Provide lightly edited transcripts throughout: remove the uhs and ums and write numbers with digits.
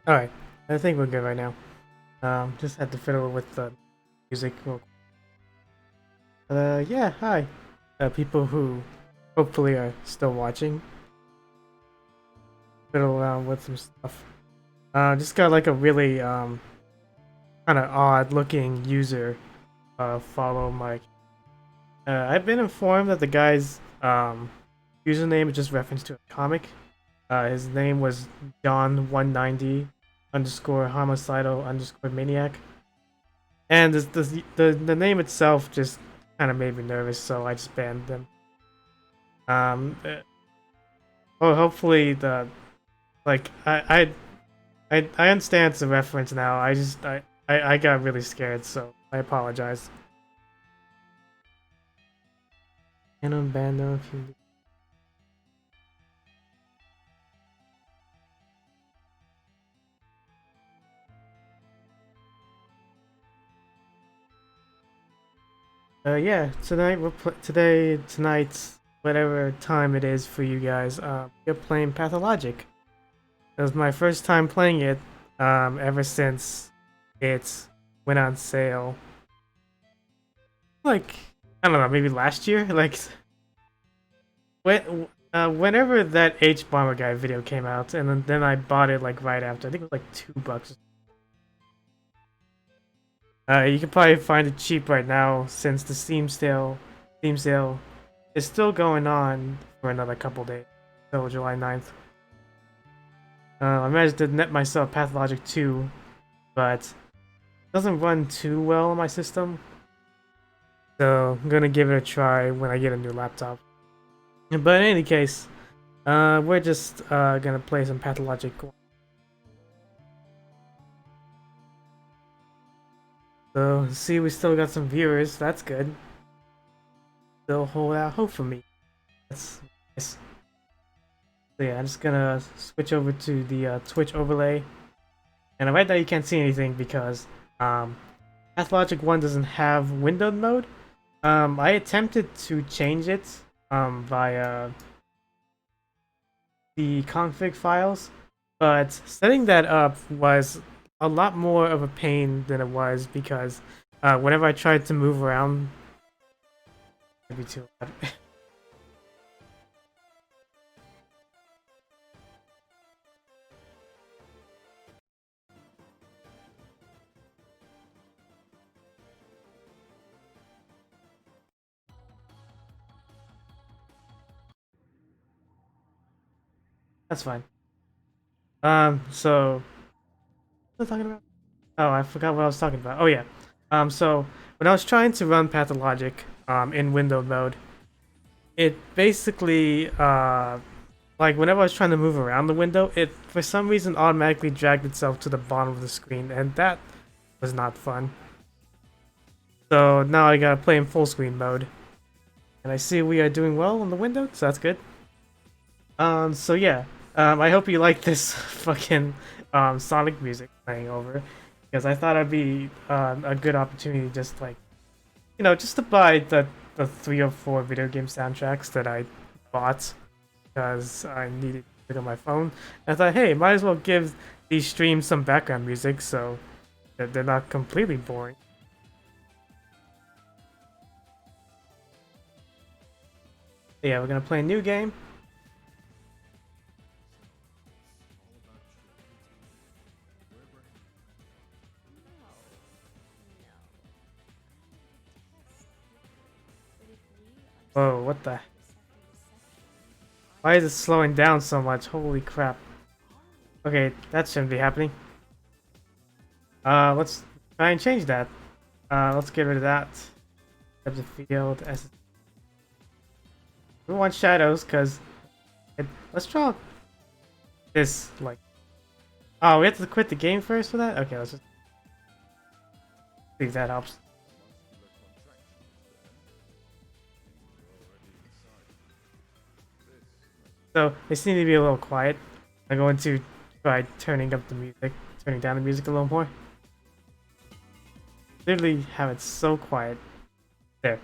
Alright, I think we're good right now. Just had to fiddle with the music real quick. Yeah, hi. People who hopefully are still watching. Fiddle around with some stuff. Just got like a really, kind of odd looking user, follow my. I've been informed that the guy's, username is just reference to a comic. His name was John190 underscore homicidal underscore maniac. And the name itself just kind of made me nervous, so I just banned them. Well, hopefully the like I understand it's a reference now. I got really scared, so I apologize. And unban them if you. Yeah, tonight tonight's whatever time it is for you guys. We're playing Pathologic. It was my first time playing it. Ever since it went on sale like I don't know, maybe last year. Like whenever that H Bomber Guy video came out, and then I bought it like right after. I think it was like $2. You can probably find it cheap right now since the Steam sale is still going on for another couple days till July 9th. I managed to net myself Pathologic 2, but it doesn't run too well on my system. So I'm gonna give it a try when I get a new laptop. But in any case, we're just gonna play some Pathologic. So see, we still got some viewers. That's good. Still hold out hope for me. That's nice. So yeah, I'm just gonna switch over to the Twitch overlay. And right now you can't see anything because Pathologic 1 doesn't have windowed mode. I attempted to change it via the config files, but setting that up was a lot more of a pain than it was because whenever I tried to move around, it'd be too loud. That's fine. So what was I talking about? Oh, I forgot what I was talking about. Oh yeah. So when I was trying to run Pathologic in window mode, it basically like whenever I was trying to move around the window, it for some reason automatically dragged itself to the bottom of the screen, and that was not fun. So now I gotta play in full screen mode, and I see we are doing well on the window, so that's good. So yeah, I hope you like this fucking Sonic music playing over, because I thought it'd be a good opportunity, just like just to buy the 3 or 4 video game soundtracks that I bought because I needed to look on my phone. And I thought, hey, might as well give these streams some background music so that they're not completely boring. Yeah, we're gonna play a new game. Whoa, what the? Why is it slowing down so much? Holy crap. Okay, that shouldn't be happening. Let's try and change that. Let's get rid of that. Depth of field. We want shadows, because let's draw this, like... Oh, we have to quit the game first for that? Okay, let's just see if that helps. So, they seem to be a little quiet. I'm going to try turning up the music, turning down the music a little more. Literally have it so quiet. There.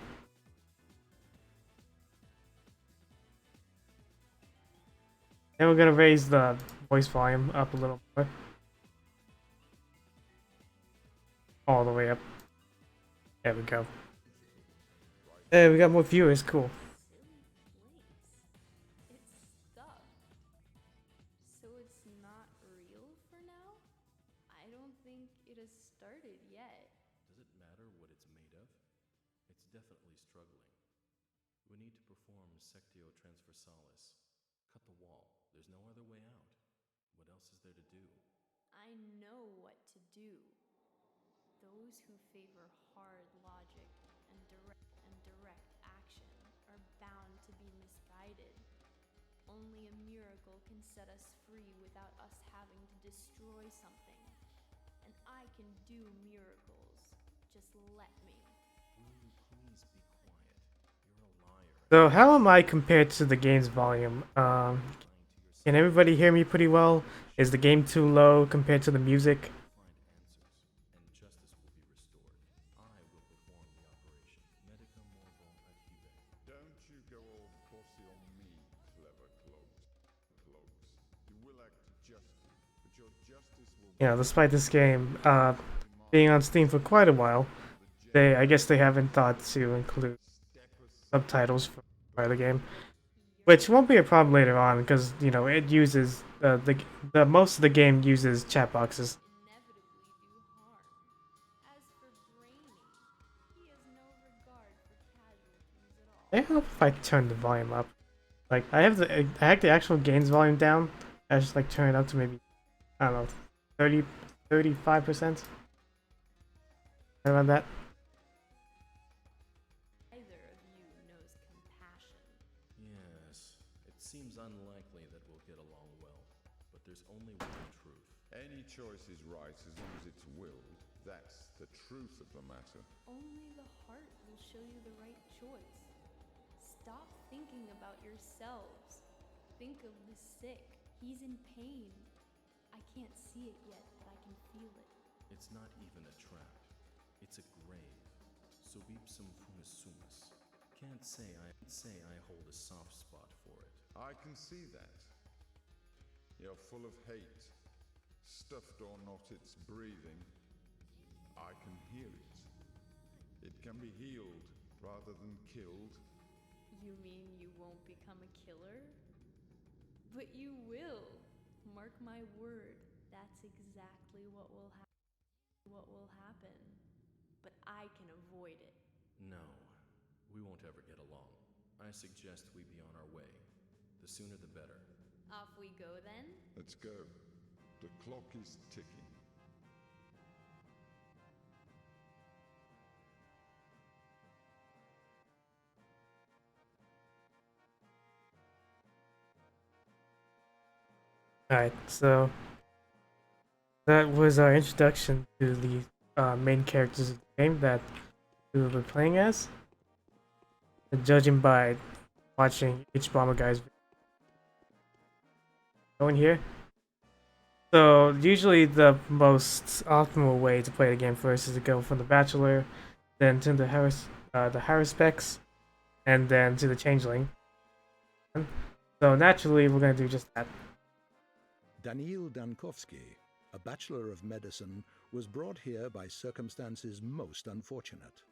And we're gonna raise the voice volume up a little more. all the way up. There we go. Hey, we got more viewers. Cool. Silly place. It's stuck. So it's not real for now? I don't think it has started yet. Does it matter what it's made of? It's definitely struggling. We need to perform sectio transversalis. Cut the wall. There's no other way out. What else is there to do? I know what to do. Those who favor hard logic and direct action are bound to be misguided. Only a miracle can set us free without us having to destroy something. And I can do miracles. Just let me. Will you please be quiet? You're a liar. So how am I compared to the game's volume? Lying to yourself. Can everybody hear me pretty well? Is the game too low compared to the music? Find answers, and justice will be restored. I will perform the operation. Medica morbo adhibe. Don't you go all bossy on me, clever clogs. You will act justly, but your justice will You know, despite this game being on Steam for quite a while, I guess they haven't thought to include step aside. subtitles for part of the game, which won't be a problem later on because you know it uses the most of the game uses chat boxes. Inevitably do harm. As for Brainy, he has no regard for casualties at all. I hope if I turn the volume up. Like I have the actual gains volume down. I just like turn it up to maybe I don't know 30 35%. Around that. Neither of you knows compassion. Yes, it seems unlikely that we'll get along well, but there's only one truth. Any choice is right as long as it's willed. That's the truth of the matter. Only the heart will show you the right choice. Stop thinking about yourselves. Think of the sick. He's in pain. I can't see it yet, but I can feel it. It's not even a trap. It's a grave. Subipsum fumus sumus. Can't say I hold a soft spot for it. I can see that. You're full of hate. Stuffed or not, it's breathing. I can hear it. It can be healed rather than killed. You mean you won't become a killer? But you will. Mark my word. That's exactly what will happen. But I can avoid it. No, we won't ever get along. I suggest we be on our way. The sooner the better. Off we go then? Let's go. The clock is ticking. Alright, so that was our introduction to the main characters of the game that we will be playing as. And judging by watching each Bomber Guy's video. Go in here. So usually the most optimal way to play the game first is to go from the Bachelor, then to the Haruspex, and then to the Changeling. So naturally we're gonna do just that. Daniil Dankovsky, a Bachelor of Medicine, was brought here by circumstances most unfortunate.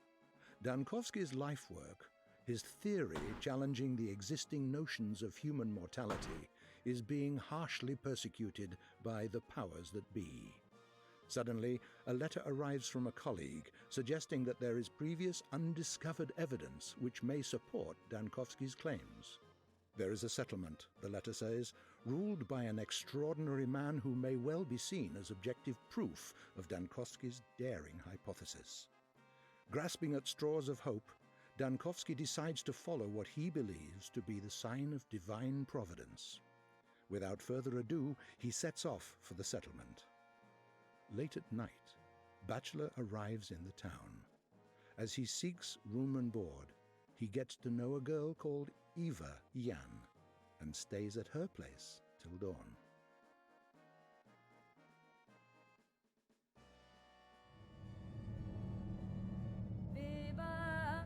Dankovsky's life work, his theory challenging the existing notions of human mortality, is being harshly persecuted by the powers that be. Suddenly, a letter arrives from a colleague suggesting that there is previous undiscovered evidence which may support Dankovsky's claims. There is a settlement, the letter says, ruled by an extraordinary man who may well be seen as objective proof of Dankovsky's daring hypothesis. Grasping at straws of hope, Dankovsky decides to follow what he believes to be the sign of divine providence. Without further ado, he sets off for the settlement. Late at night, Bachelor arrives in the town. As he seeks room and board, he gets to know a girl called Eva Yan and stays at her place till dawn. Biba!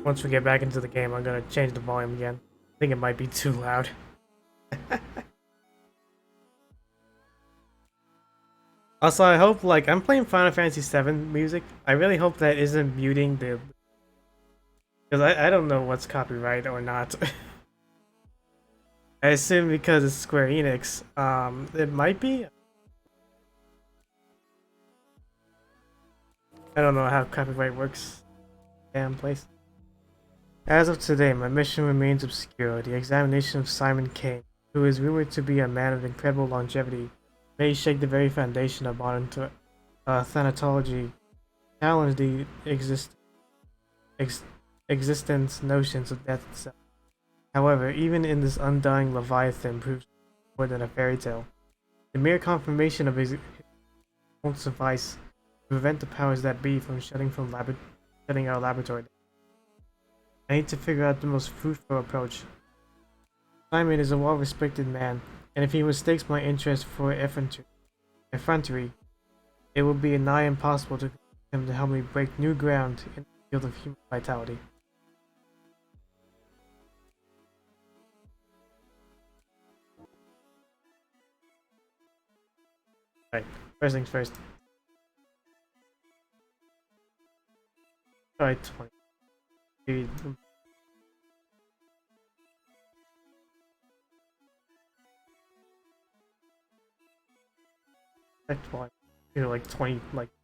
once we get back into the game, I'm gonna change the volume again. I think it might be too loud. Also, I hope, like, I'm playing Final Fantasy VII music. I really hope that isn't muting the... Because I don't know what's copyright or not. I assume because it's Square Enix, it might be? I don't know how copyright works. Damn place. As of today, my mission remains obscure. The examination of Simon Kane, who is rumored to be a man of incredible longevity, may shake the very foundation of modern thanatology, challenge the existence notions of death itself. However, even in this undying Leviathan proves more than a fairy tale. The mere confirmation of his won't suffice to prevent the powers that be from shutting our laboratory. I need to figure out the most fruitful approach. Simon is a well-respected man, and if he mistakes my interest for effrontery, it will be nigh impossible to him to help me break new ground in the field of human vitality. Right, first things first. Alright, 20. Maybe like 20, like... At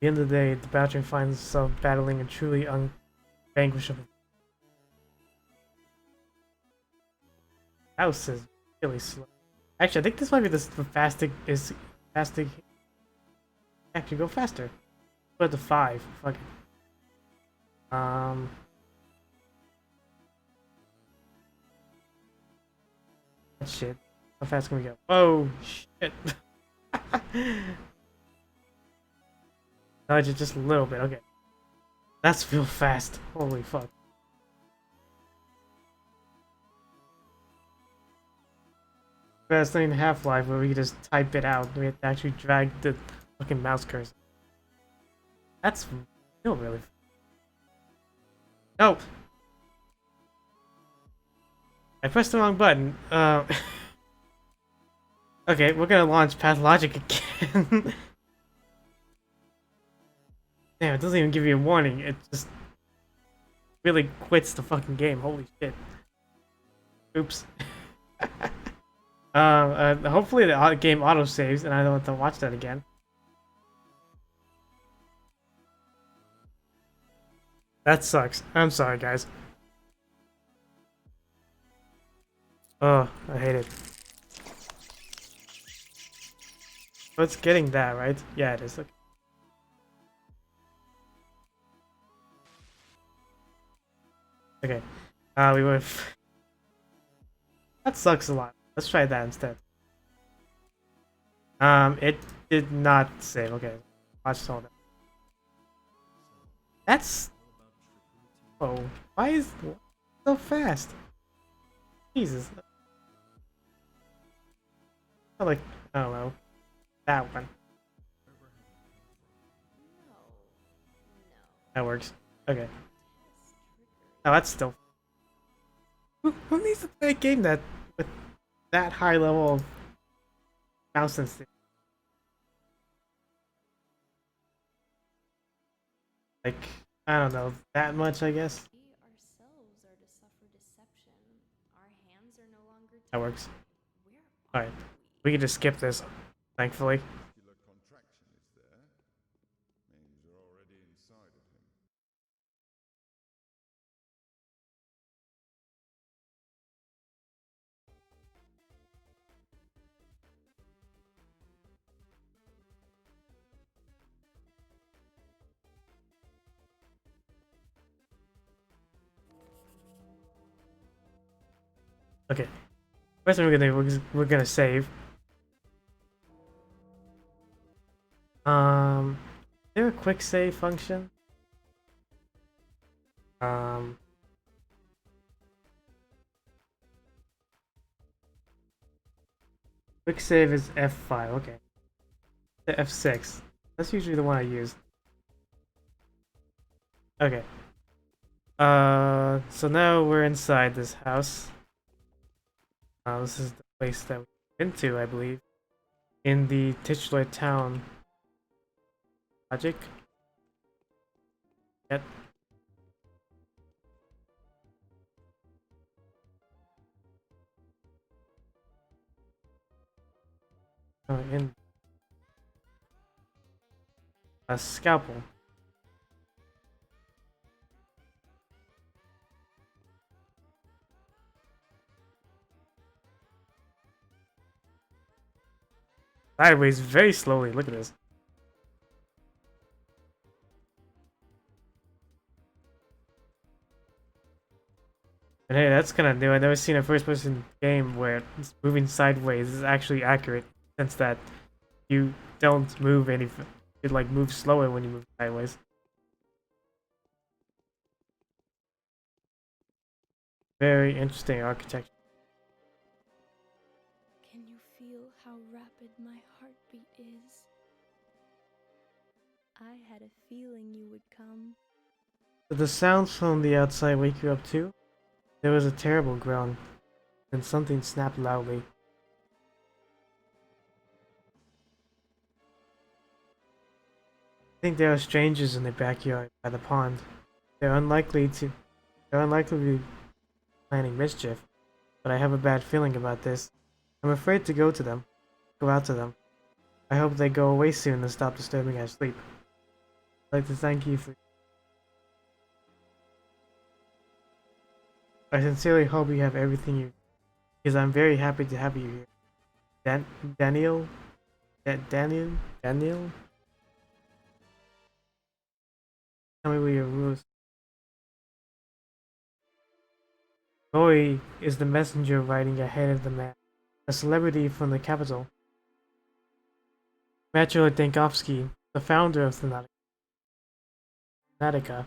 the end of the day, the Battery finds itself battling a truly unvanquishable. House is really slow. Actually, I think this might be the fastest. Actually, go faster. Put it to 5. Fuck it. Shit. How fast can we go? Oh shit. No, just a little bit. Okay. That's real fast. Holy fuck. Fast thing in Half-Life where we can just type it out. We have to actually drag the fucking mouse cursor. That's still really fast. No! I pressed the wrong button. Okay, we're gonna launch Pathologic again. Damn, it doesn't even give you a warning. It just really quits the fucking game. Holy shit. Oops. Hopefully the game auto saves and I don't have to watch that again. That sucks. I'm sorry, guys. Oh, I hate it. But it's getting that, right? Yeah, it is. Look. Okay. We were... That sucks a lot. Let's try that instead. It did not save. Okay. Watch all that. That's... Oh, why is it so fast? Jesus. Like, I don't know. That one. No. That works. Okay. Oh, that's still... Who needs to play a game that with that high level of mouse sensitivity? Like, I don't know, that much, I guess. We ourselves are to suffer deception. Our hands are no longer That works. Where Alright. We can just skip this, thankfully. Muscular contraction is there. Means you're already inside of him. Okay. First thing we're gonna do, we're gonna save. Is there a quick save function? Quick save is F5, okay. The F6. That's usually the one I use. Okay. So now we're inside this house. This is the place that we've been to, I believe, in the titular town. Logic. Yep. In a scalpel. Sideways very slowly. Look at this. And hey, that's kind of new. I've never seen a first-person game where it's moving sideways is actually accurate, since that you don't move anything. You like move slower when you move sideways. Very interesting architecture. Can you feel how rapid my heartbeat is? I had a feeling you would come. Did the sounds from the outside wake you up too? There was a terrible groan, and something snapped loudly. I think there are strangers in the backyard by the pond. They're unlikely to be planning mischief, but I have a bad feeling about this. I'm afraid to go out to them. I hope they go away soon and stop disturbing our sleep. I'd like to thank you for... I sincerely hope you have everything you... because I'm very happy to have you here. Daniel? Daniel? Tell me what your rules... Roy is the messenger riding ahead of the man, a celebrity from the capital. Metro Dankovsky, the founder of Thanatica.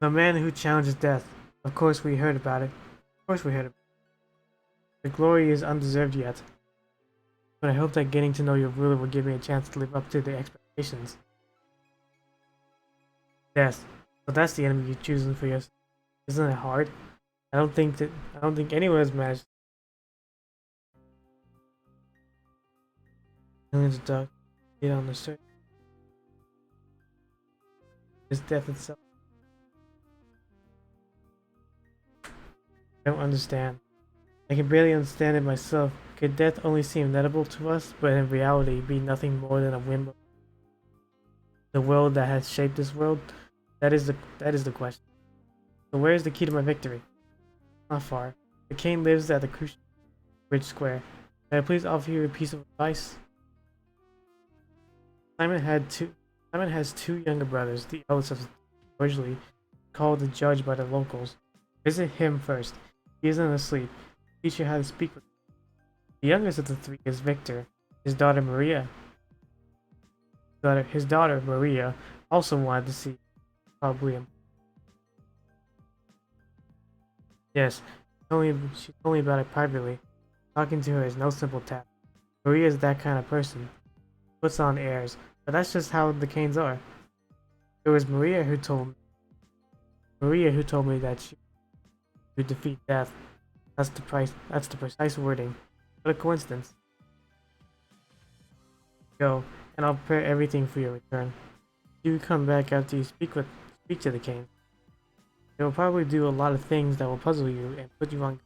The man who challenges death. Of course we heard about it. The glory is undeserved yet. But I hope that getting to know your ruler will give me a chance to live up to the expectations. Yes, so that's the enemy you're choosing for yourself. Isn't it hard? I don't think anyone has managed. Millions of dogs get on the search. It's death itself. I don't understand. I can barely understand it myself. Could death only seem inevitable to us, but in reality be nothing more than a whim of the world that has shaped this world? That is the question. So where is the key to my victory? Not far. The king lives at the crucial bridge square. May I please offer you a piece of advice? Simon has two younger brothers, the eldest of originally called the judge by the locals. Visit him first. He isn't asleep. Teach you how to speak with him. The youngest of the three is Victor. His daughter Maria. His daughter Maria also wanted to see probably him. Yes, she told me about it privately. Talking to her is no simple task. Maria is that kind of person. Puts on airs, but that's just how the Canes are. It was Maria who told me that she would defeat death. That's the precise wording. What a coincidence. Go, and I'll prepare everything for your return. You come back after you speak to the Canes. They will probably do a lot of things that will puzzle you and put you on.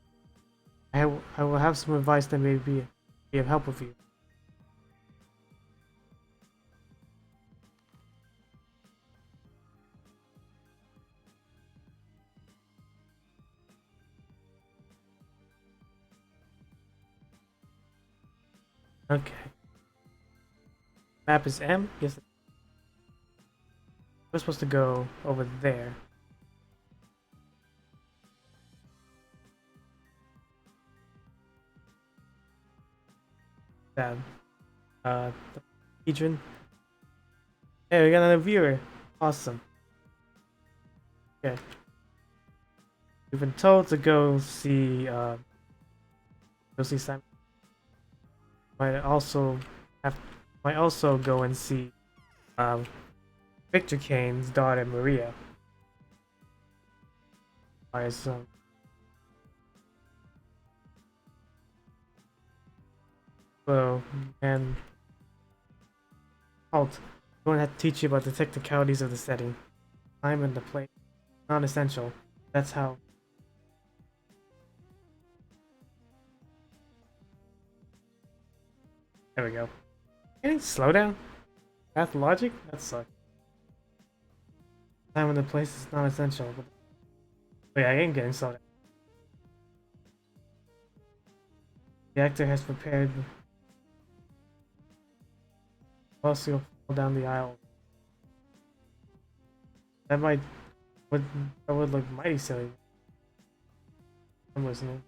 I will have some advice that may be of help with you. Okay. Map is M? Yes. We're supposed to go over there. That. The Hedron. Hey, we got another viewer. Awesome. Okay. We've been told to go see Simon. Might also have Might also go and see um, Victor Kane's daughter Maria. As, so, and halt. I'm going to have to teach you about the technicalities of the setting. Time and the place. Non-essential. That's how. There we go. Can you slow down? Pathologic? That sucks. Time and the place is non-essential. But yeah, I am getting slowed down. The actor has prepared. Also, you'll fall down the aisle. That might. That would look mighty silly. I'm listening.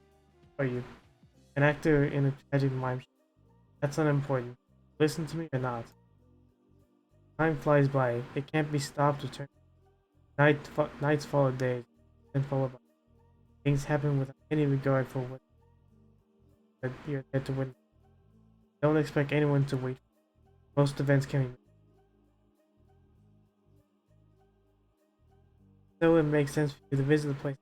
Are you? An actor in a tragic mime show. That's unimportant. Listen to me or not. Time flies by. It can't be stopped or turned. Nights follow days, then follow by. Things happen without any regard for what you're there to witness. Don't expect anyone to wait. Most events can be made. So it makes sense for you to visit the place.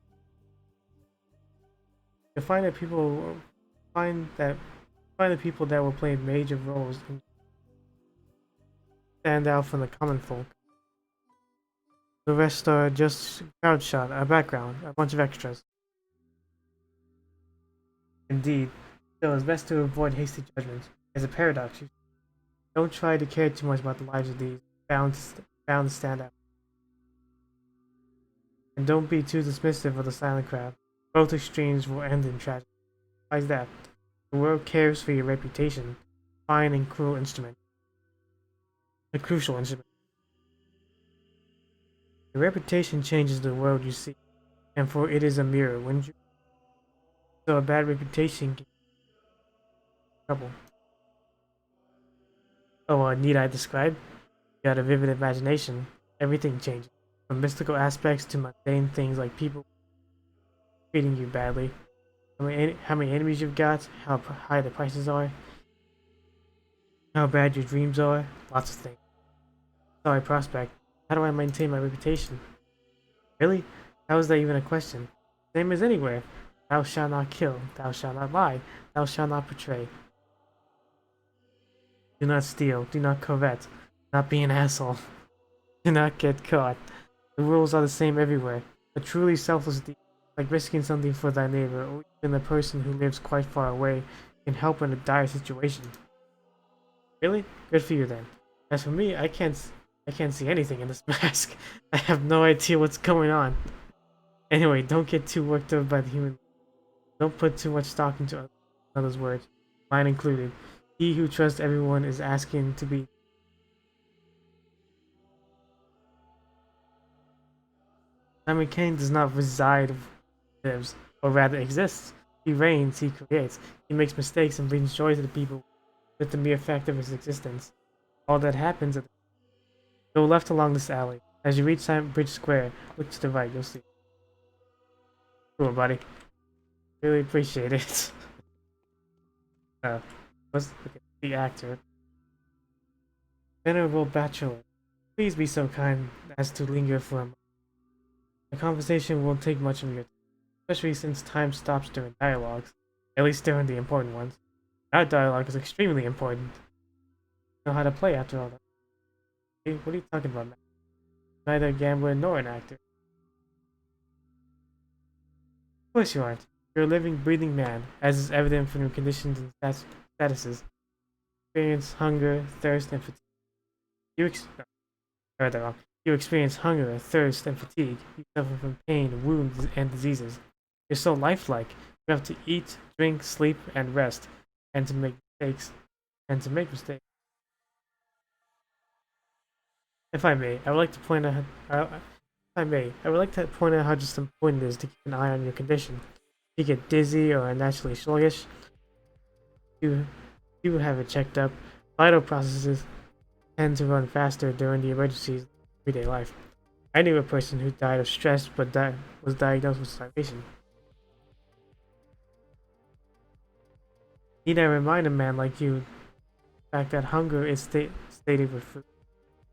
You'll find that the people that will play major roles and stand out from the common folk. The rest are just crowd shot, a background, a bunch of extras. Indeed, still it's best to avoid hasty judgments. As a paradox, you don't try to care too much about the lives of these bound to stand out. And don't be too dismissive of the silent crowd. Both extremes will end in tragedy. Besides that, the world cares for your reputation. Fine and cruel instrument. A crucial instrument. Your reputation changes the world you see, and for it is a mirror, wouldn't you? So a bad reputation can trouble. Oh, need I describe? You got a vivid imagination. Everything changes, from mystical aspects to mundane things like people treating you badly, how many enemies you've got, how high the prices are, how bad your dreams are, lots of things. Sorry, prospect. How do I maintain my reputation? Really? How is that even a question? Same as anywhere. Thou shalt not kill, thou shalt not lie, thou shalt not betray. Do not steal, do not covet, do not be an asshole, do not get caught. The rules are the same everywhere. A truly selfless deed, like risking something for thy neighbor, or even the person who lives quite far away, can help in a dire situation. Really? Good for you then. As for me, I can't see anything in this mask. I have no idea what's going on. Anyway, don't get too worked up by the human. Don't put too much stock into others' words, mine included. He who trusts everyone is asking to be. Simon Kane does not reside, lives, or rather exists. He reigns, he creates, he makes mistakes and brings joy to the people with the mere fact of his existence. All that happens. Go left along this alley. As you reach Silent Bridge Square, look to the right, you'll see. Cool, buddy. Really appreciate it. Let's look at the actor. Venerable Bachelor, please be so kind as to linger for a moment. The conversation won't take much of your time, especially since time stops during dialogues, at least during the important ones. Our dialogue is extremely important. You know how to play after all that. Hey, what are you talking about, man? Neither a gambler nor an actor. Of course you aren't. You're a living, breathing man, as is evident from your conditions and statuses. You experience hunger, thirst, and fatigue. You experience hunger, thirst, and fatigue. You suffer from pain, wounds, and diseases. You're so lifelike. You have to eat, drink, sleep, and rest, and to make mistakes. If I may, I would like to point out. I would like to point out how just important it is to keep an eye on your condition. If you get dizzy or are naturally sluggish, you have it checked up. Vital processes tend to run faster during the emergencies of everyday life. I knew a person who died of stress but was diagnosed with starvation. Need I remind a man like you fact that hunger is stated with food.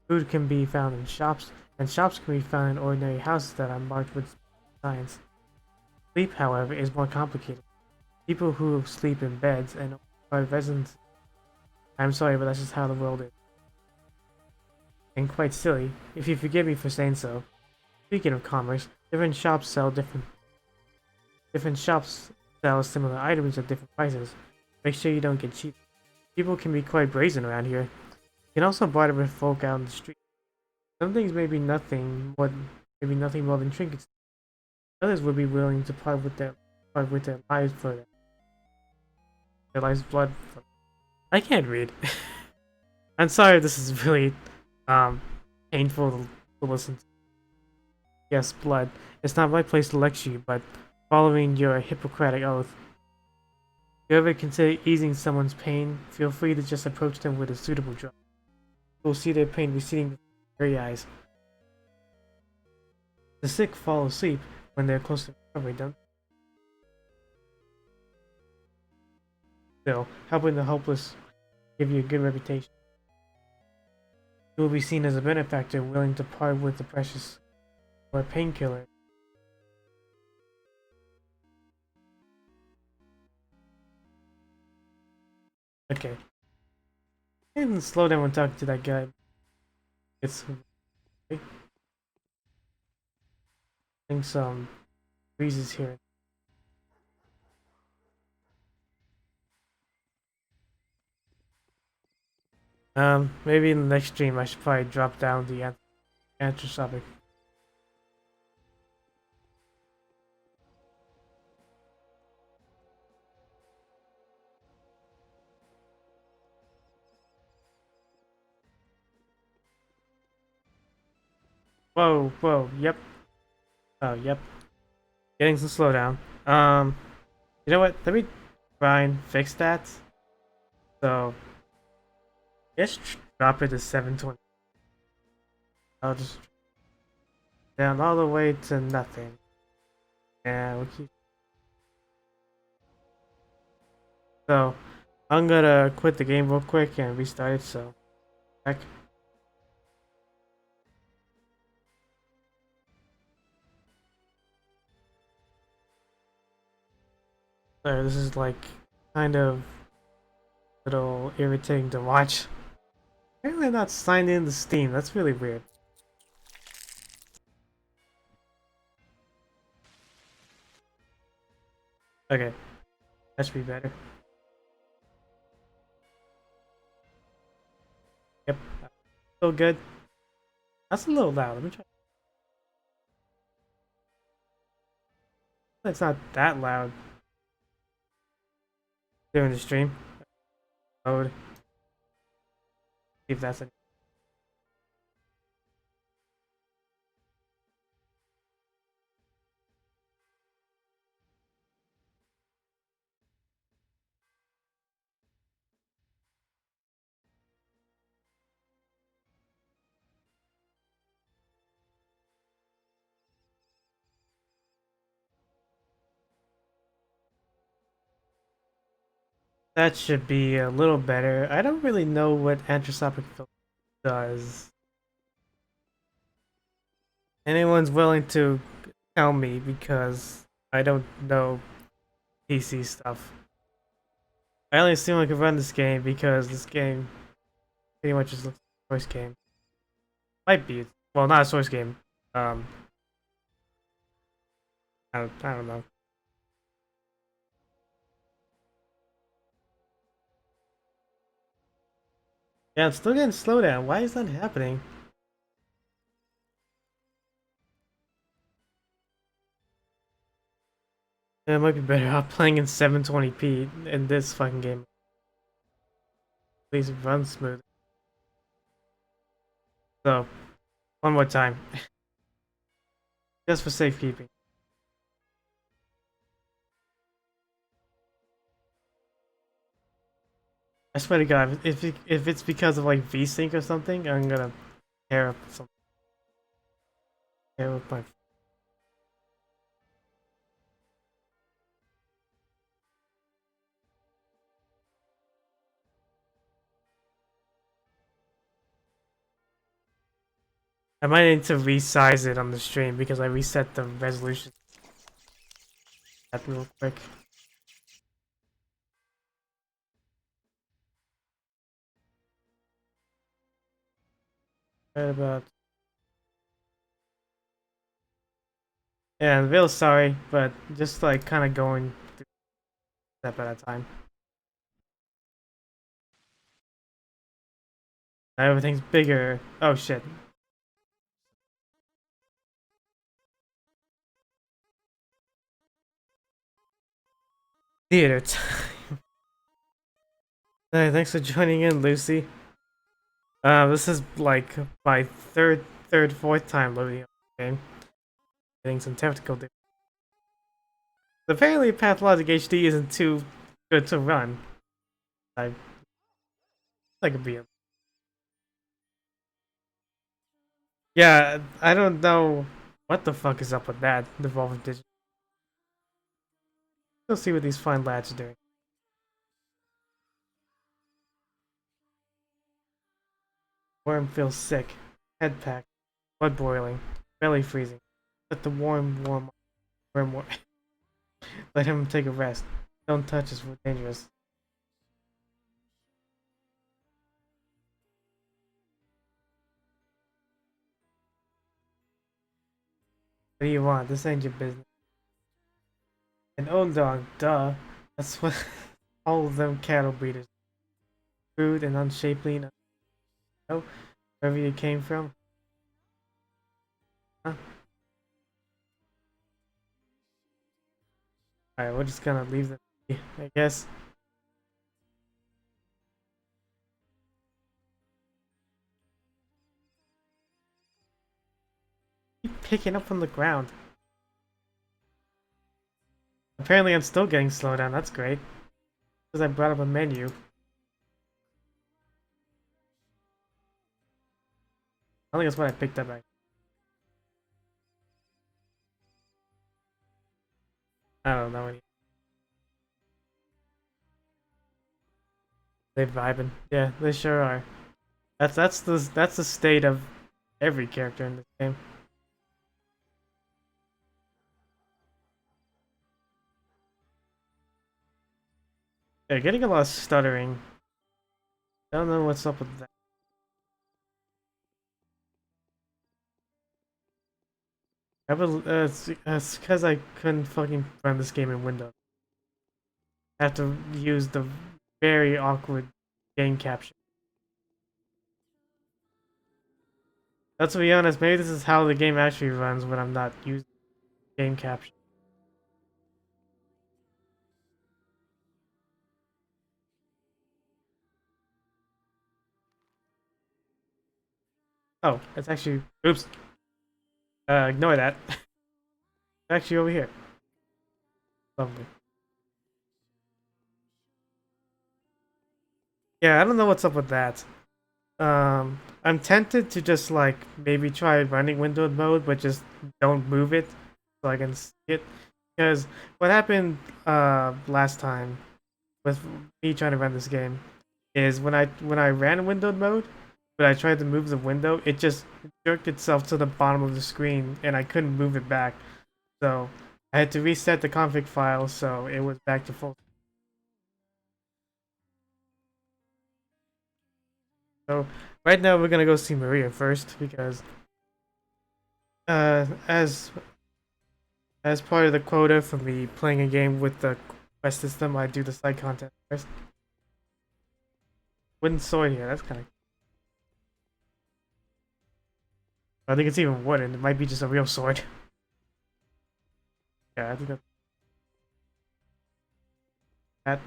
Food can be found in shops, and shops can be found in ordinary houses that are marked with signs. Sleep, however, is more complicated. People who sleep in beds and are residents. I'm sorry, but that's just how the world is. And quite silly, if you forgive me for saying so. Speaking of commerce, different shops sell similar items at different prices. Make sure you don't get cheap. People can be quite brazen around here. You can also barter with folk out in the street. Some things may be nothing more than trinkets. Others would be willing to part with their lives for them. Their life's blood. I can't read. I'm sorry if this is really painful to listen to. Yes, blood. It's not my place to lecture you, but following your Hippocratic oath, if you ever consider easing someone's pain, feel free to just approach them with a suitable drug. You'll see their pain receding before your very eyes. The sick fall asleep when they're close to recovery, don't they? Still, helping the helpless give you a good reputation. You will be seen as a benefactor willing to part with the precious or a painkiller. Okay. And slow down when talking to that guy. It's I think some breezes here. Maybe in the next stream I should probably drop down the answer topic. Whoa, whoa, yep. Oh, yep. Getting some slowdown. You know what? Let me try and fix that. So, just drop it to 720. I'll just down all the way to nothing. And we'll keep. So, I'm gonna quit the game real quick and restart it. So, back. So this is like kind of a little irritating to watch. Apparently, I'm not signed into Steam. That's really weird. Okay, that should be better. Yep, still good. That's a little loud. Let me try. It's not that loud during the stream mode. See if that's any. That should be a little better. I don't really know what anthropometric filter does. Anyone's willing to tell me because I don't know PC stuff. I only assume I can run this game because this game pretty much just looks like a source game. Might be. Well, not a source game. Um, I don't know. Yeah, I'm still getting slowed down. Why is that happening? Yeah, it might be better off playing in 720p in this fucking game. At least it runs smooth. So, one more time. Just for safekeeping. I swear to God, if it's because of like VSync or something, I'm gonna tear up something. Tear up my. I might need to resize it on the stream because I reset the resolution that real quick. Right about. Yeah, I'm real sorry, but just like kind of going step at a time. Everything's bigger. Oh shit. Theater time. Hey, thanks for joining in, Lucy. This is like my fourth time loading the game. Getting some technical difficulties. Apparently, Pathologic HD isn't too good to run. I like a beer. Yeah, I don't know what the fuck is up with that. Devolving Digital. Let's see what these fine lads are doing. Worm feels sick. Head pack. Blood boiling. Belly freezing. Let the warm worm. Let him take a rest. Don't touch us, we're dangerous. What do you want? This ain't your business. An old dog, duh. That's what all of them cattle breeders. Rude and unshapely and oh, wherever you came from. Huh? Alright, we're just gonna leave them, I guess. Keep picking up from the ground. Apparently I'm still getting slowed down, that's great. Because I brought up a menu. I think that's what I picked up. I don't know. They vibing. Yeah, they sure are. That's the state of every character in this game. Yeah, getting a lot of stuttering. I don't know what's up with that. It's because I couldn't fucking run this game in Windows. I have to use the very awkward game capture. Let's be honest, maybe this is how the game actually runs when I'm not using game capture. Oh, it's actually. Oops. Ignore that. It's actually over here. Lovely. Yeah, I don't know what's up with that. I'm tempted to just like maybe try running windowed mode, but just don't move it so I can see it. Because what happened last time with me trying to run this game is when I ran windowed mode, but I tried to move the window, it just jerked itself to the bottom of the screen and I couldn't move it back. So I had to reset the config file so it was back to full. So right now we're gonna go see Maria first because uh as as part of the quota for me playing a game with the quest system, I do the side content first. Wooden sword here, that's kind of. I think it's even wooden. It might be just a real sword. Yeah, I think that.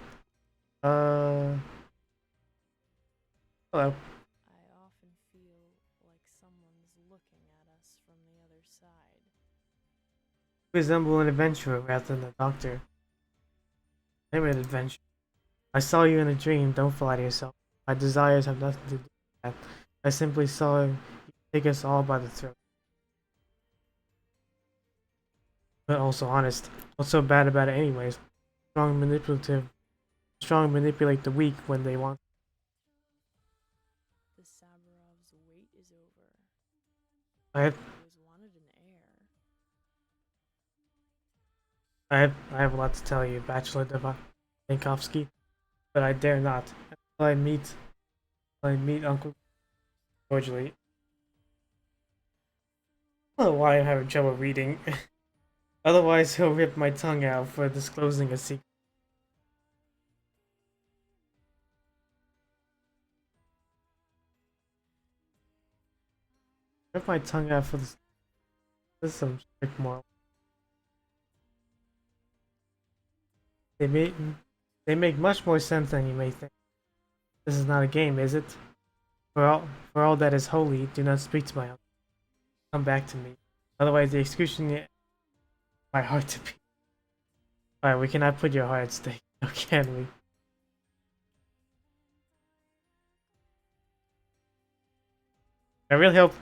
Hello. I often feel like someone's looking at us from the other side. You resemble an adventurer rather than a doctor. I'm an adventurer. I saw you in a dream. Don't flatter yourself. My desires have nothing to do with that. I simply saw you take us all by the throat. But also honest. What's so bad about it, anyways? Strong manipulative. Strong manipulate the weak when they want. The Saburov's wait is over. I have Always wanted an heir. I have a lot to tell you, Bachelor Dankovsky, but I dare not. Until I meet Uncle Cordially. I don't know why I'm having trouble reading. Otherwise, he'll rip my tongue out for disclosing a secret. Rip my tongue out for this. This is some strict moral. They make they make much more sense than you may think. This is not a game, is it? For all that is holy, do not speak to my uncle. Come back to me. Otherwise, the execution my heart to beat. Alright, we cannot put your heart at stake, now can we? I really hope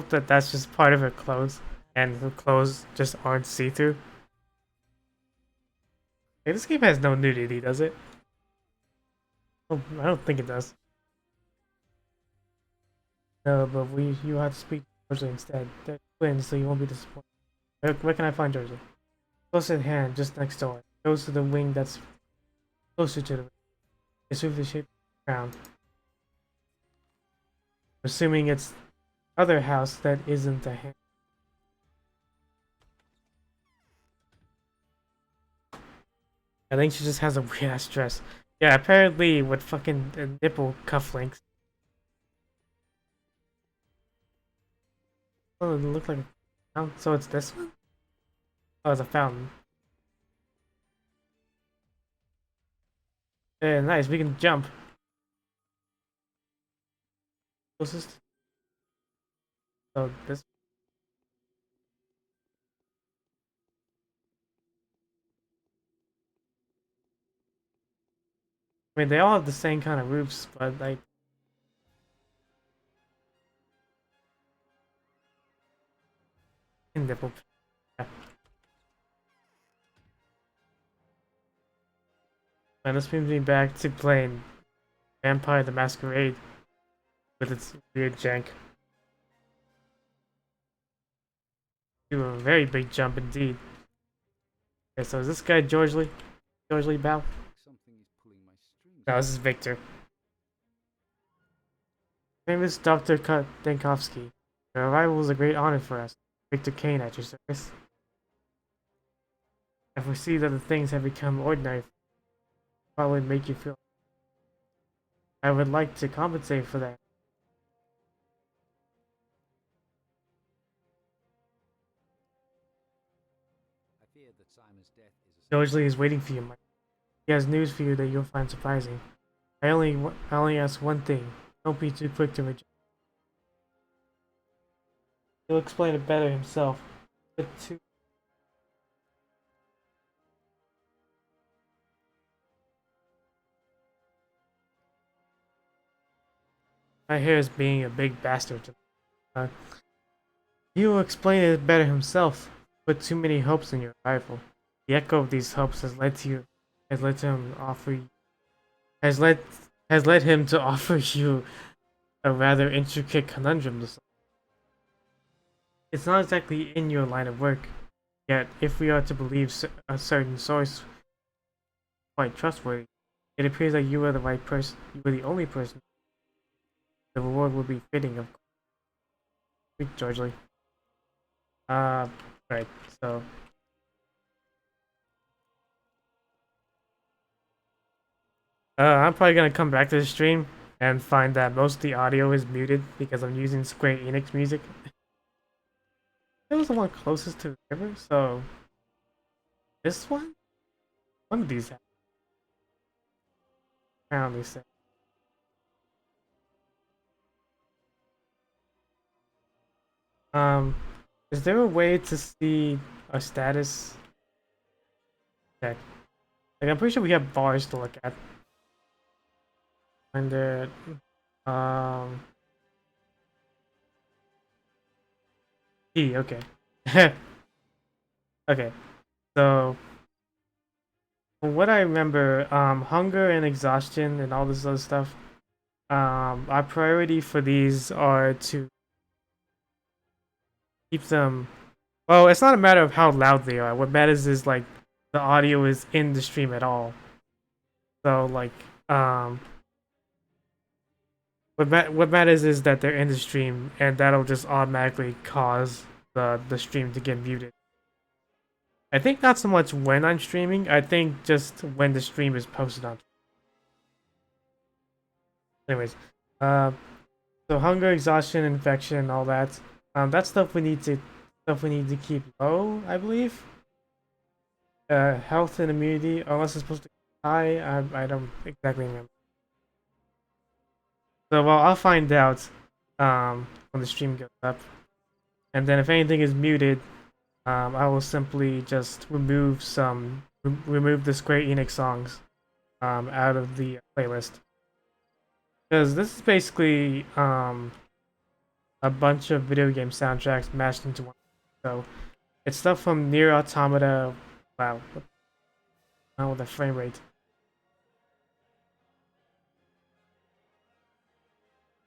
that that's just part of her clothes, and her clothes just aren't see-through. Hey, this game has no nudity, does it? Oh, I don't think it does. No, but you have to speak to Georgia instead. They're twins, so you won't be disappointed. Where can I find Georgia? Close at hand, just next door. Goes to the wing that's closer to the ring. It's with the shape of the crown. Assuming it's other house that isn't a hand. I think she just has a weird ass dress. Yeah, apparently with fucking nipple cufflinks. Oh, it looked like a fountain. So it's this one? Oh, it's a fountain. Yeah, nice. We can jump. Closest. So this. I mean, they all have the same kind of roofs, but like. Nipple. Yeah. And this brings me back to playing Vampire the Masquerade with its weird jank. Do a very big jump indeed. Okay, so is this guy George Lee? George Lee Bao? Something is pulling my strings. No, this is Victor. Famous Dr. Dankovsky. Your arrival was a great honor for us. Victor Kane at your service. I foresee that the things have become ordinary. Probably make you feel. I would like to compensate for that. I fear that Simon's death is a George Lee is waiting for you, Mike. He has news for you that you'll find surprising. I only ask one thing. Don't be too quick to reject. He'll explain it better himself. But too. My hair is being a big bastard. He will explain it better himself. Put too many hopes in your arrival. The echo of these hopes has led to him offer you, has led him to offer you a rather intricate conundrum to solve. It's not exactly in your line of work, yet if we are to believe a certain source quite trustworthy, it appears that you are the right person. You are the only person. The reward will be fitting, of course. Speak, George Lee. Right. So. I'm probably gonna come back to the stream and find that most of the audio is muted because I'm using Square Enix music. It was the one closest to the river, so this one? One of these have apparently said. Is there a way to see our status? Check. Like I'm pretty sure we have bars to look at. And okay. Okay. So from what I remember, hunger and exhaustion and all this other stuff, our priority for these are to keep them. Well, it's not a matter of how loud they are. What matters is like the audio is in the stream at all. So like what matters is that they're in the stream, and that'll just automatically cause the stream to get muted. I think not so much when I'm streaming. I think just when the stream is posted on. Anyways, uh, so hunger, exhaustion, infection, all that. That stuff we need to keep low, I believe. Health and immunity, unless it's supposed to be high. I don't exactly remember. So well, I'll find out when the stream goes up, and then if anything is muted, I will simply just remove the Square Enix songs out of the playlist, because this is basically a bunch of video game soundtracks mashed into one. So it's stuff from Nier Automata. Wow, oh, the frame rate.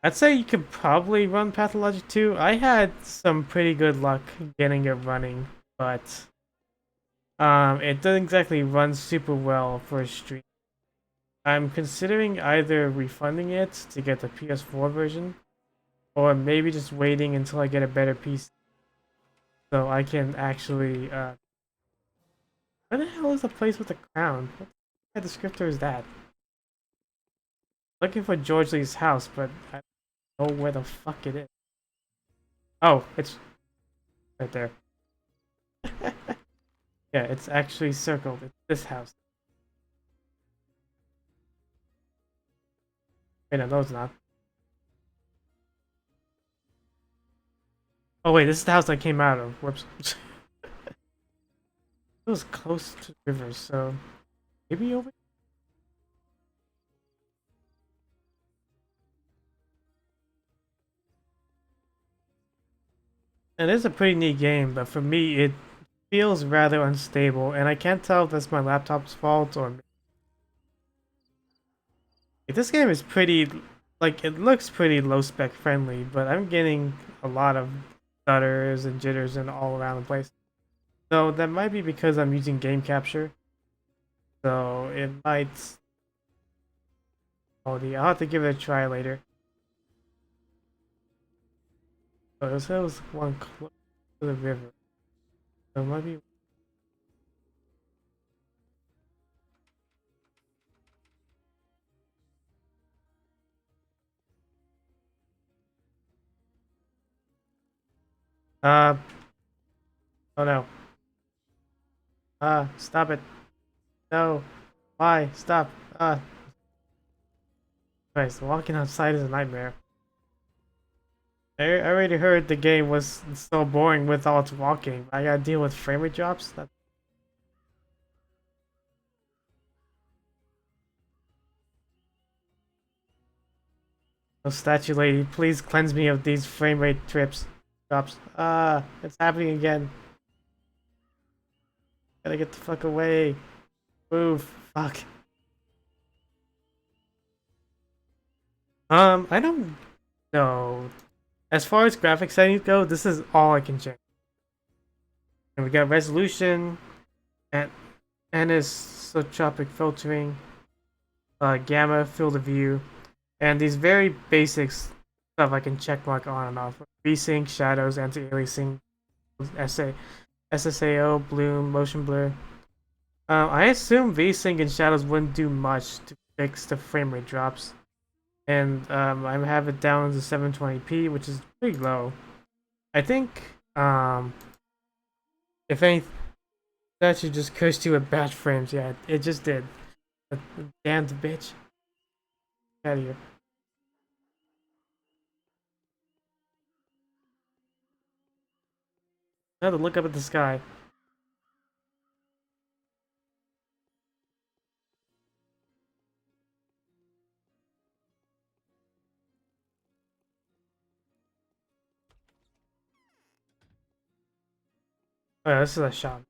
I'd say you could probably run Pathologic 2. I had some pretty good luck getting it running, but it doesn't exactly run super well for a stream. I'm considering either refunding it to get the PS4 version, or maybe just waiting until I get a better PC, so I can actually. Where the hell is the place with the crown? What kind of descriptor is that? Looking for George Lee's house, but I don't know where the fuck it is. Oh, it's right there. Yeah, it's actually circled. It's this house. Wait, no, it's not. Oh wait, this is the house I came out of. Whoops. It was close to the river, so maybe over. And it's a pretty neat game, but for me, it feels rather unstable, and I can't tell if that's my laptop's fault or. This game is pretty, like, it looks pretty low spec friendly, but I'm getting a lot of stutters and jitters and all around the place. So that might be because I'm using game capture. So it might. Oh, I'll have to give it a try later. So it was one close to the river. So it might be. Uh, oh no. Stop it. No. Why? Stop. Christ, walking outside is a nightmare. I already heard the game was so boring with all its walking. I gotta deal with frame rate drops? Oh, statue lady, please cleanse me of these frame rate drops. It's happening again. Gotta get the fuck away. Move. Fuck. I don't know. As far as graphic settings go, this is all I can change. And we got resolution, and anisotropic filtering, gamma, field of view, and these very basic stuff I can check mark on and off. Resync, shadows, anti-aliasing, SSAO, bloom, motion blur. I assume VSync and shadows wouldn't do much to fix the frame rate drops. And I have it down to 720p, which is pretty low. I think if anything, that should just curse you with batch frames. Yeah, it just did. Damned bitch. Get out of here. I have to look up at the sky. Oh, yeah, this is a shot.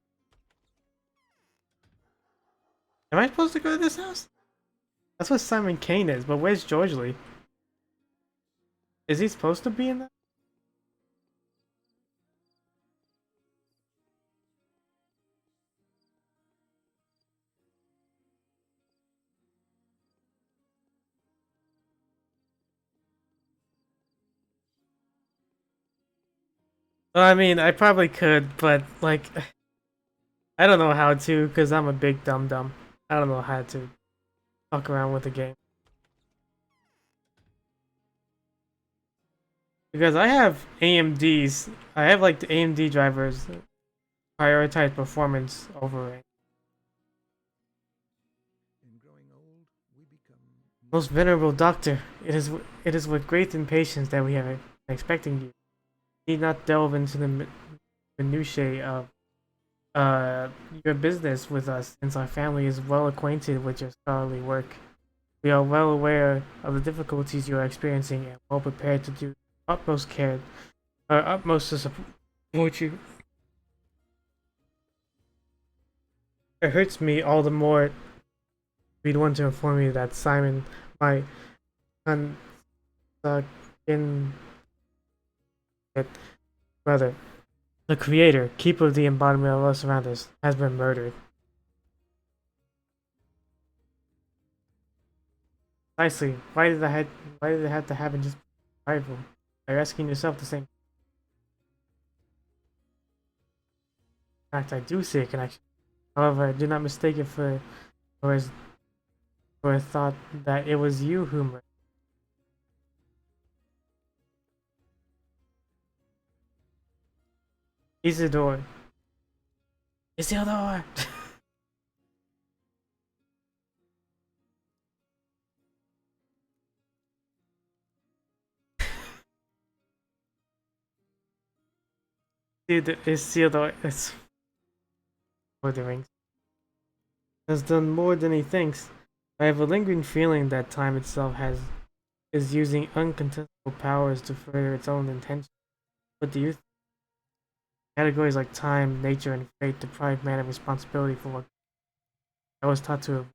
Am I supposed to go to this house? That's what Simon Kane is, but where's George Lee? Is he supposed to be in that? Well, I mean, I probably could, but like, I don't know how to, because I'm a big dum dum. I don't know how to fuck around with the game. Because I have AMDs, I have like the AMD drivers prioritize performance over rank. In growing old, we become Most venerable doctor, it is with great impatience that we have been expecting you. Need not delve into the minutiae of your business with us, since our family is well acquainted with your scholarly work. We are well aware of the difficulties you are experiencing and well prepared to do utmost care, our utmost to support you. It hurts me all the more we'd want to inform you that Simon, my consanguine brother, the creator, keeper of the embodiment of us around us, has been murdered. Precisely. Why did it have to happen just rival? You're asking yourself the same. In fact, I do see a connection. However, I do not mistake it for as for a thought that it was you who murdered Isidore. Isidore! Isidore. It's for the rings. Has done more than he thinks. I have a lingering feeling that time itself is using uncontestable powers to further its own intentions. What do you think? Categories like time, nature, and fate deprive man of responsibility for what I was taught to.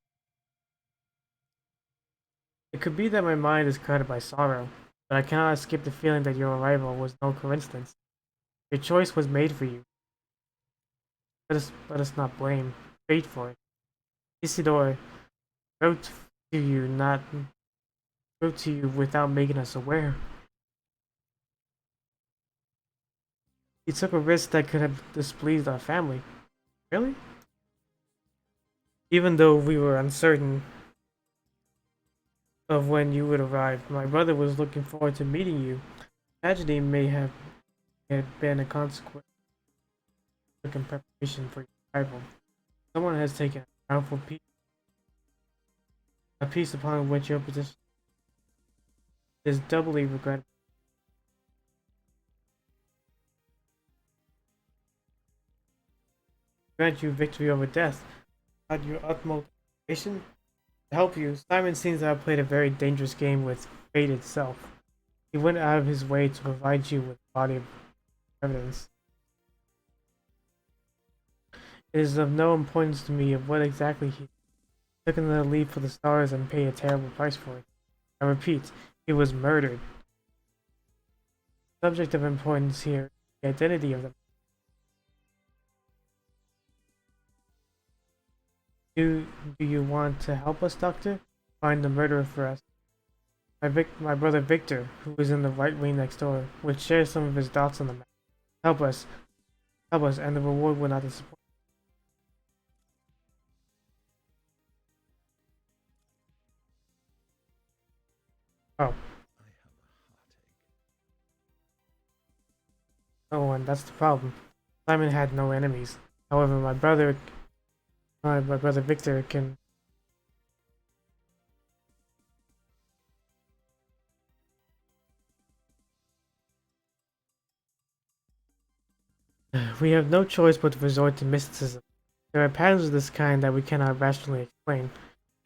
It could be that my mind is clouded by sorrow, but I cannot escape the feeling that your arrival was no coincidence. Your choice was made for you. Let us not blame fate for it. Isidore wrote to you not wrote to you without making us aware. He took a risk that could have displeased our family. Really? Even though we were uncertain of when you would arrive, my brother was looking forward to meeting you. Tragedy may have been a consequence in preparation for your arrival. Someone has taken a powerful piece, a piece upon which your position is doubly regrettable. Grant you victory over death. At your utmost motivation to help you, Simon seems to have played a very dangerous game with fate itself. He went out of his way to provide you with a body of evidence. It is of no importance to me of what exactly he took another leap for the stars and paid a terrible price for it. I repeat, he was murdered. The subject of importance here is the identity of the do you want to help us, Doctor? Find the murderer for us. My brother Victor, who is in the right wing next door, would share some of his thoughts on the matter. Help us, and the reward will not disappoint. Oh, I have a heartache. oh, and that's the problem. Simon had no enemies. However, my brother Victor can. We have no choice but to resort to mysticism. There are patterns of this kind that we cannot rationally explain.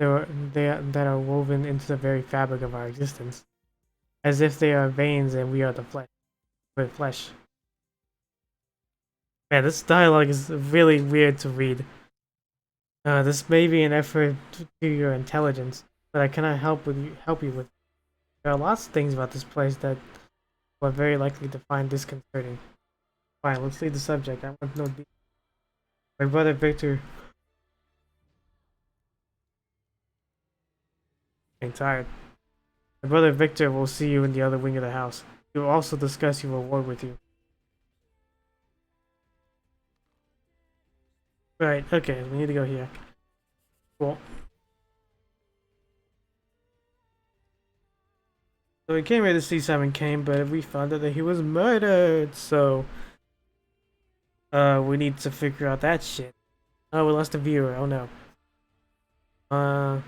That are woven into the very fabric of our existence, as if they are veins and we are the flesh. With flesh. Man, this dialogue is really weird to read. This may be an effort to your intelligence, but I cannot help you with. There are lots of things about this place that you are very likely to find disconcerting. Fine, let's leave the subject. I want to know deep. My brother Victor. I'm tired. My brother Victor will see you in the other wing of the house. He will also discuss your reward with you. Right, okay, we need to go here. Cool. So we came here to see Simon Kane, but we found out that he was murdered, so we need to figure out that shit. Oh, we lost a viewer, oh no. Uh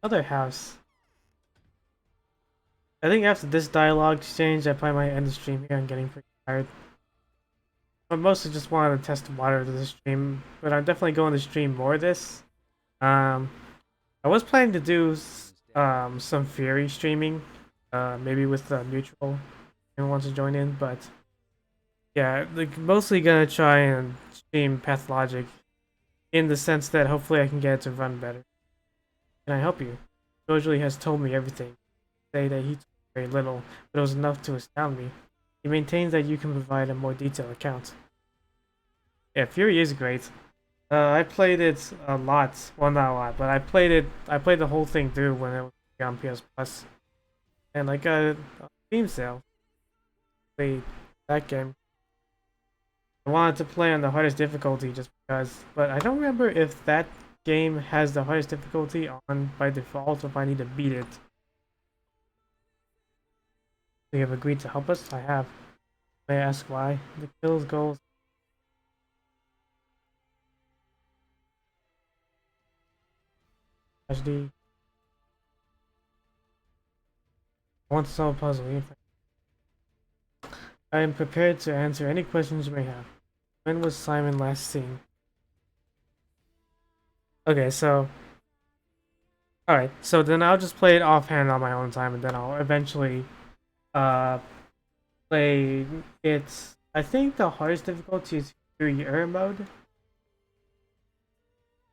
Other house. I think after this dialogue exchange I probably might end the stream here. I'm getting pretty tired. I mostly just wanted to test the water of the stream, but I'm definitely going to stream more of this. Um I was planning to do some Fury streaming, maybe with Neutral. Anyone wants to join in, but yeah, like mostly gonna try and stream Pathologic in the sense that hopefully I can get it to run better. Can I help you? Dojili has told me everything. Say that he told me very little, but it was enough to astound me. He maintains that you can provide a more detailed account. Yeah, Fury is great. I played it a lot. Well, not a lot, but I played it. I played the whole thing through when it was on PS Plus, and I got it on Steam sale. Played that game. I wanted to play on the hardest difficulty just because, but I don't remember if that game has the hardest difficulty on by default or if I need to beat it. They have agreed to help us? I have. May I ask why? The kills goals. HD. I want to solve a puzzle. I am prepared to answer any questions you may have. When was Simon last seen? Okay, so alright, so then I'll just play it offhand on my own time and then I'll eventually uh play it. I think the hardest difficulty is Fury Error mode.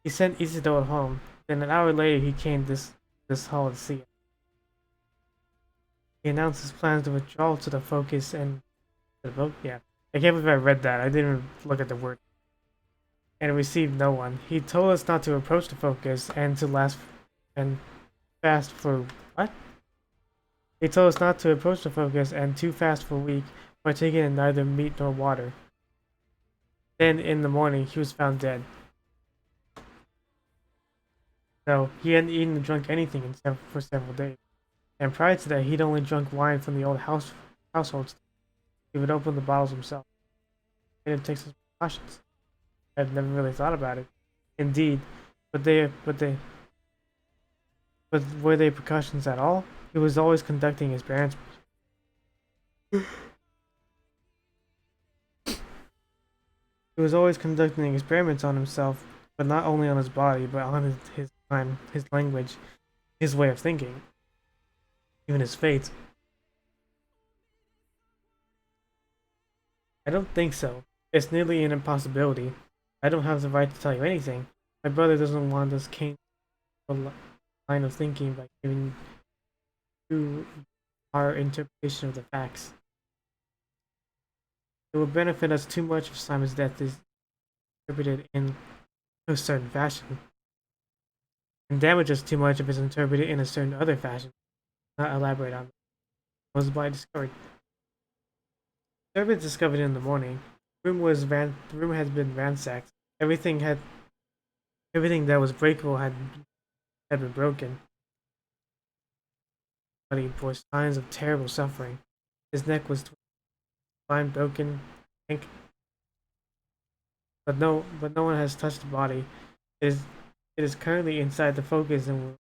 He sent Isidore home. Then an hour later he came this hall to see it. He announced his plans to withdraw to the focus and the vote. Yeah. I can't believe I read that. I didn't even look at the word. And received no one. He told us not to approach the focus and to last and fast for what? He told us not to approach the focus and too fast for weak, partaking in neither meat nor water. Then in the morning he was found dead. No, he hadn't eaten or drunk anything for several days. And prior to that he'd only drunk wine from the old household. He would open the bottles himself. He didn't take some precautions. I've never really thought about it. Indeed, but were they precautions at all? He was always conducting experiments. He was always conducting experiments on himself, but not only on his body, but on his time, his language, his way of thinking, even his fate. I don't think so. It's nearly an impossibility. I don't have the right to tell you anything. My brother doesn't want us change the line of thinking by giving you our interpretation of the facts. It would benefit us too much if Simon's death is interpreted in a certain fashion, and damage us too much if it's interpreted in a certain other fashion. Not elaborate on that. Was by discovered. Servants discovered in the morning. The room has been ransacked. Everything that was breakable had been broken. But he bore signs of terrible suffering. His neck was spine broken, but no one has touched the body. It is currently inside the focus and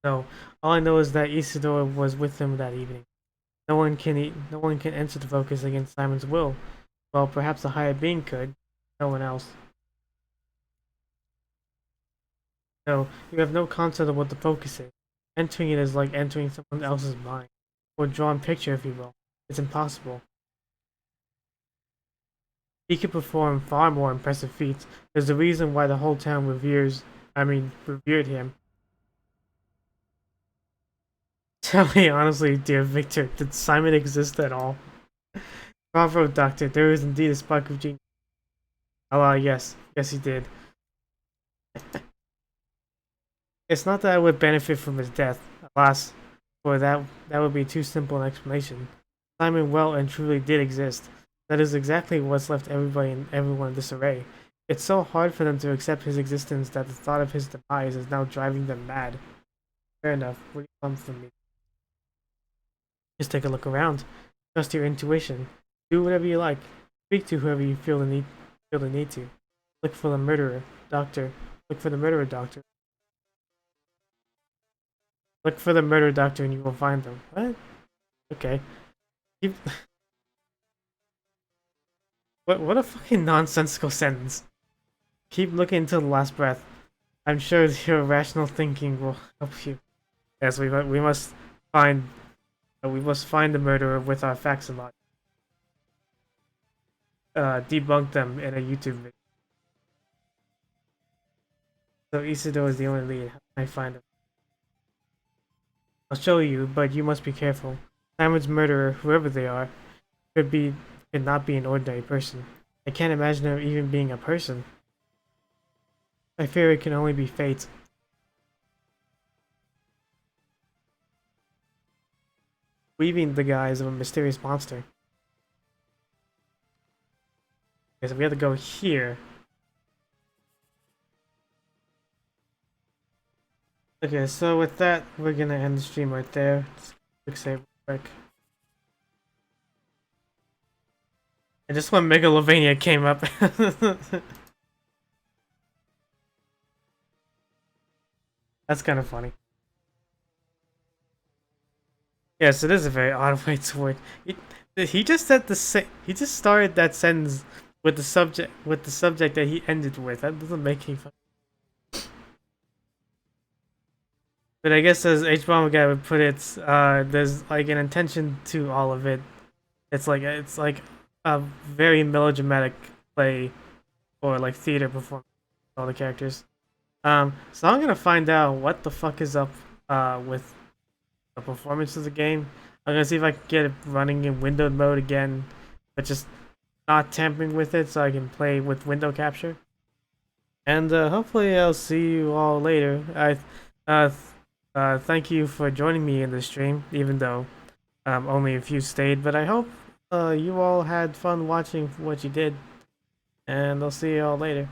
no. All I know is that Isidore was with him that evening. No one can enter the focus against Simon's will. Well, perhaps a higher being could. No one else. No, you have no concept of what the focus is. Entering it is like entering someone else's mind, or drawn picture, if you will. It's impossible. He could perform far more impressive feats. There's a reason why the whole town revered him. Tell me honestly, dear Victor, did Simon exist at all? Bravo, Doctor, there is indeed a spark of genius. Oh, yes, he did. It's not that I would benefit from his death, alas, for that would be too simple an explanation. Simon well and truly did exist. That is exactly what's left everybody and everyone in disarray. It's so hard for them to accept his existence that the thought of his demise is now driving them mad. Fair enough. What do you want from me? Just take a look around. Trust your intuition. Do whatever you like. Speak to whoever you feel the need to. Look for the murderer, doctor. Look for the murderer, doctor. Look for the murderer, doctor, and you will find them. What? Okay. Keep... what a fucking nonsensical sentence. Keep looking until the last breath. I'm sure your rational thinking will help you. Yes, we must find the murderer with our facts and logic. Debunk them in a YouTube video. So Isidore is the only lead. How can I find him? I'll show you, but you must be careful. Simon's murderer, whoever they are, could not be an ordinary person. I can't imagine her even being a person. I fear it can only be fate. Weaving the guise of a mysterious monster. Okay, so we have to go here. Okay, so with that, we're gonna end the stream right there. Just quick save real quick. And just when Megalovania came up. That's kind of funny. Yes, it is a very odd way to word. He just said he just started that sentence with the subject that he ended with. That doesn't make any fucking. But I guess as H-Bomb guy would put it, there's like an intention to all of it. It's like a very melodramatic play or like theater performance with all the characters. So I'm gonna find out what the fuck is up with the performance of the game. I'm gonna see if I can get it running in windowed mode again, but just not tampering with it so I can play with window capture. And hopefully I'll see you all later. Thank you for joining me in the stream, even though only a few stayed. But I hope you all had fun watching what you did, and I'll see you all later.